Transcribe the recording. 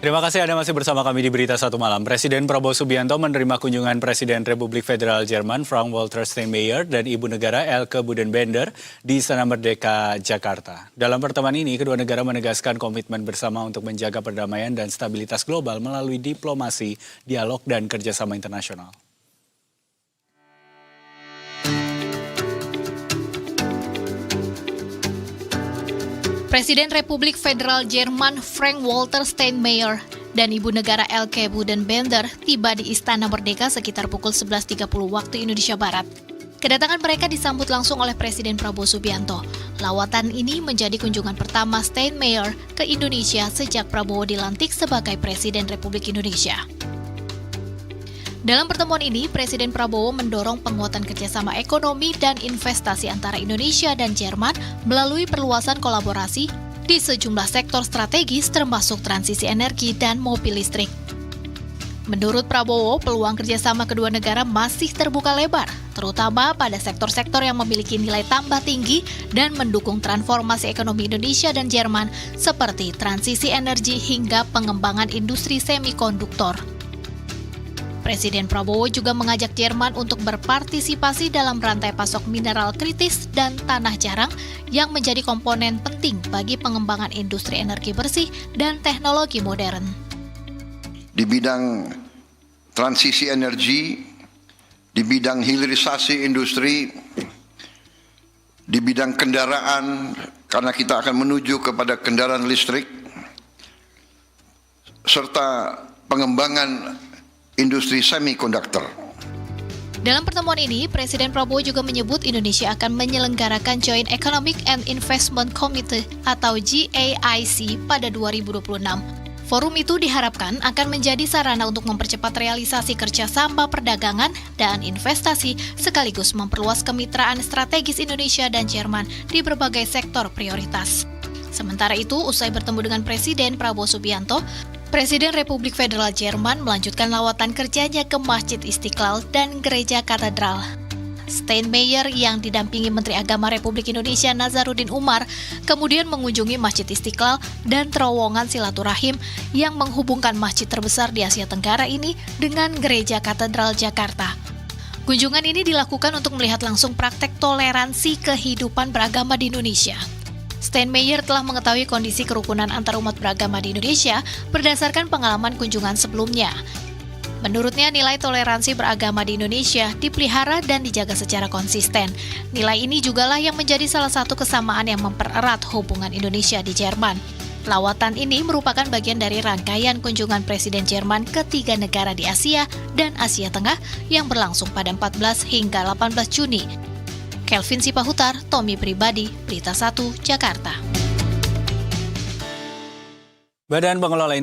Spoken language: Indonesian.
Terima kasih Anda masih bersama kami di Berita Satu Malam. Presiden Prabowo Subianto menerima kunjungan Presiden Republik Federal Jerman Frank-Walter Steinmeier dan Ibu Negara Elke Budenbender di Istana Merdeka, Jakarta. Dalam pertemuan ini, kedua negara menegaskan komitmen bersama untuk menjaga perdamaian dan stabilitas global melalui diplomasi, dialog, dan kerjasama internasional. Presiden Republik Federal Jerman Frank-Walter Steinmeier dan Ibu Negara Elke Budenbender tiba di Istana Merdeka sekitar pukul 11.30 waktu Indonesia Barat. Kedatangan mereka disambut langsung oleh Presiden Prabowo Subianto. Lawatan ini menjadi kunjungan pertama Steinmeier ke Indonesia sejak Prabowo dilantik sebagai Presiden Republik Indonesia. Dalam pertemuan ini, Presiden Prabowo mendorong penguatan kerjasama ekonomi dan investasi antara Indonesia dan Jerman melalui perluasan kolaborasi di sejumlah sektor strategis termasuk transisi energi dan mobil listrik. Menurut Prabowo, peluang kerjasama kedua negara masih terbuka lebar, terutama pada sektor-sektor yang memiliki nilai tambah tinggi dan mendukung transformasi ekonomi Indonesia dan Jerman seperti transisi energi hingga pengembangan industri semikonduktor. Presiden Prabowo juga mengajak Jerman untuk berpartisipasi dalam rantai pasok mineral kritis dan tanah jarang yang menjadi komponen penting bagi pengembangan industri energi bersih dan teknologi modern. Di bidang transisi energi, di bidang hilirisasi industri, di bidang kendaraan, karena kita akan menuju kepada kendaraan listrik, serta pengembangan industri semikonduktor. Dalam pertemuan ini, Presiden Prabowo juga menyebut Indonesia akan menyelenggarakan Joint Economic and Investment Committee atau GAIC pada 2026. Forum itu diharapkan akan menjadi sarana untuk mempercepat realisasi kerjasama perdagangan dan investasi sekaligus memperluas kemitraan strategis Indonesia dan Jerman di berbagai sektor prioritas. Sementara itu, usai bertemu dengan Presiden Prabowo Subianto, Presiden Republik Federal Jerman melanjutkan lawatan kerjanya ke Masjid Istiqlal dan Gereja Katedral. Steinmeier yang didampingi Menteri Agama Republik Indonesia Nazaruddin Umar kemudian mengunjungi Masjid Istiqlal dan terowongan silaturahim yang menghubungkan masjid terbesar di Asia Tenggara ini dengan Gereja Katedral Jakarta. Kunjungan ini dilakukan untuk melihat langsung praktek toleransi kehidupan beragama di Indonesia. Steinmeier telah mengetahui kondisi kerukunan antarumat beragama di Indonesia berdasarkan pengalaman kunjungan sebelumnya. Menurutnya, nilai toleransi beragama di Indonesia dipelihara dan dijaga secara konsisten. Nilai ini jugalah yang menjadi salah satu kesamaan yang mempererat hubungan Indonesia di Jerman. Lawatan ini merupakan bagian dari rangkaian kunjungan Presiden Jerman ke 3 negara di Asia dan Asia Tengah yang berlangsung pada 14 hingga 18 Juni. Kelvin Sipahutar, Tommy Pribadi, Berita 1, Jakarta. Badan Pengelola